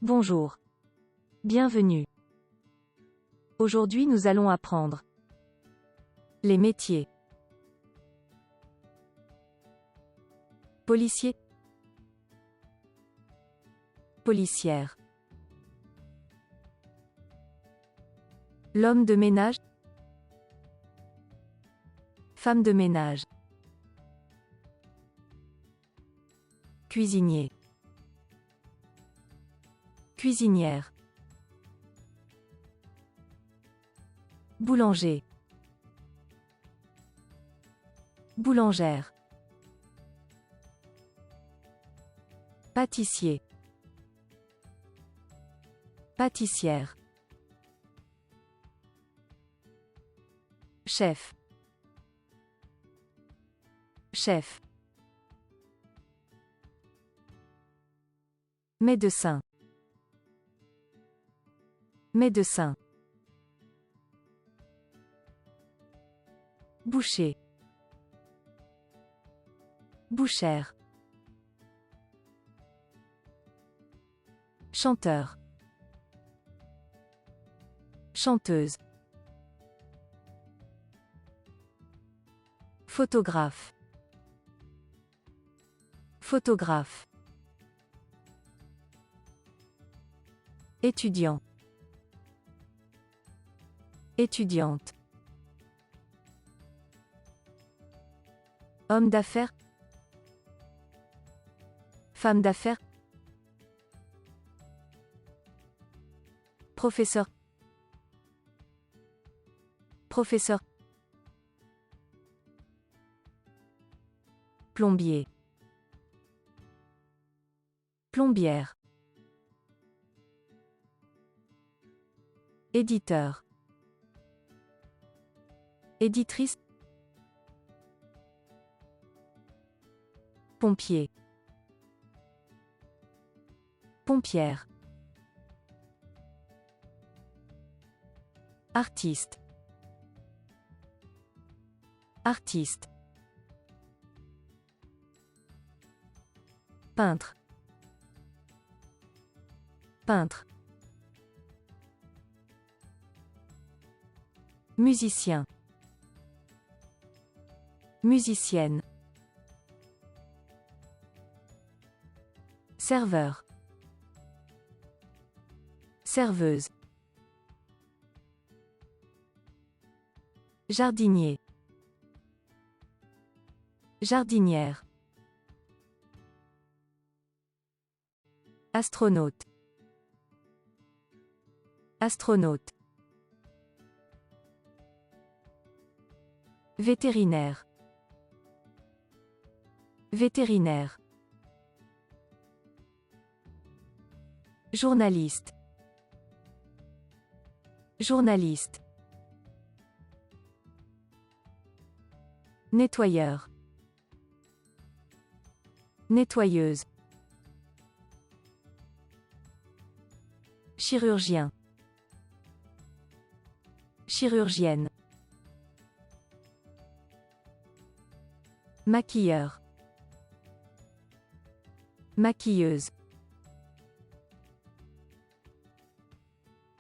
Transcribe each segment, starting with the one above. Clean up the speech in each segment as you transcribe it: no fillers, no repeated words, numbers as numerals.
Bonjour. Bienvenue. Aujourd'hui nous allons apprendre les métiers. Policier, policière. L'homme de ménage, femme de ménage. Cuisinier, cuisinière. Boulanger, boulangère. Pâtissier, pâtissière. Chef, chef. Médecin, médecin. Boucher, bouchère. Chanteur, chanteuse. Photographe, photographe. Étudiant, étudiante. Homme d'affaires, femme d'affaires. Professeur, professeur. Plombier, plombière. Éditeur, éditrice. Pompier, pompière. Artiste, artiste. Peintre, peintre. Musicien, musicienne. Serveur, serveuse. Jardinier, jardinière. Astronaute, astronaute. Vétérinaire, vétérinaire. Journaliste, journaliste. Nettoyeur, nettoyeuse. Chirurgien, chirurgienne. Maquilleur, maquilleuse.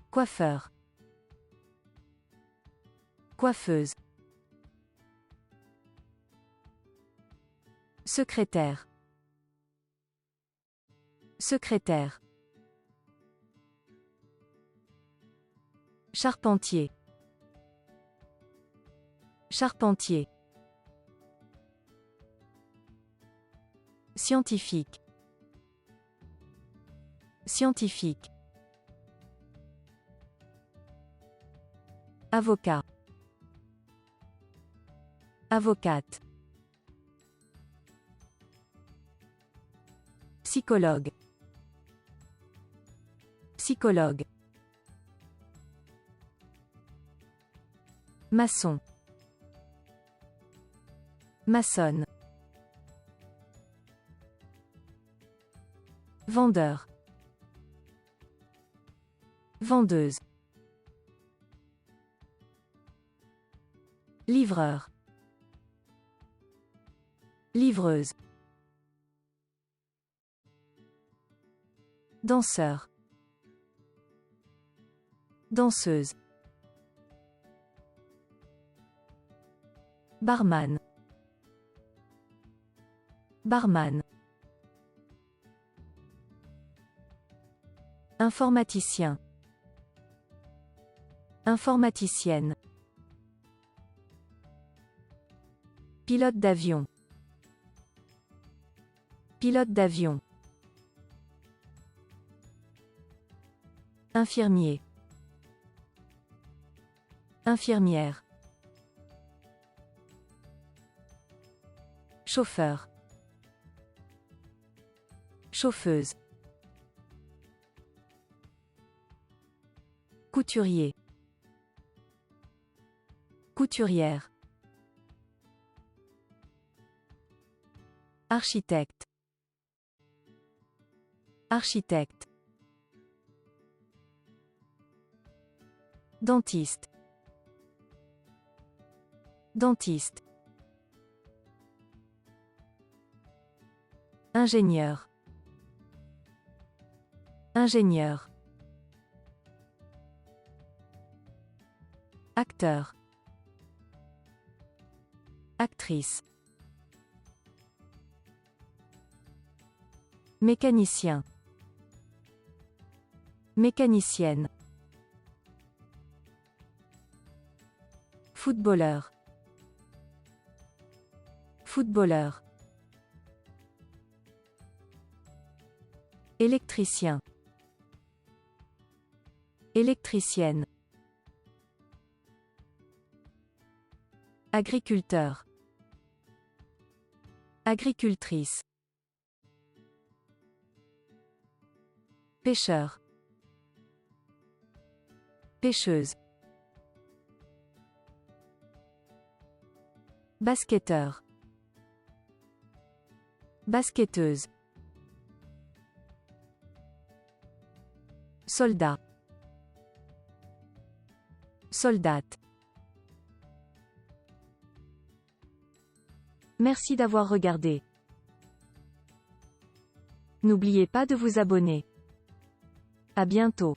Coiffeur, coiffeuse. Secrétaire, secrétaire. Charpentier, charpentier. Scientifique, scientifique. Avocat, avocate. Psychologue, psychologue. Maçon, maçonne. Vendeur, vendeuse. Livreur, livreuse. Danseur, Danseuse. Barman. Barman. Informaticien. Informaticienne. Pilote d'avion. Pilote d'avion. Infirmier. Infirmière. Chauffeur. Chauffeuse. Couturier. Couturière. Architecte. Architecte. Dentiste. Dentiste. Ingénieur. Ingénieur. Acteur. Actrice. Mécanicien. Mécanicienne. Footballeur. Footballeur. Électricien. Électricienne. Agriculteur. Agricultrice. Pêcheur. Pêcheuse. Basketteur. Basketteuse. Soldat. Soldate. Merci d'avoir regardé. N'oubliez pas de vous abonner. À bientôt.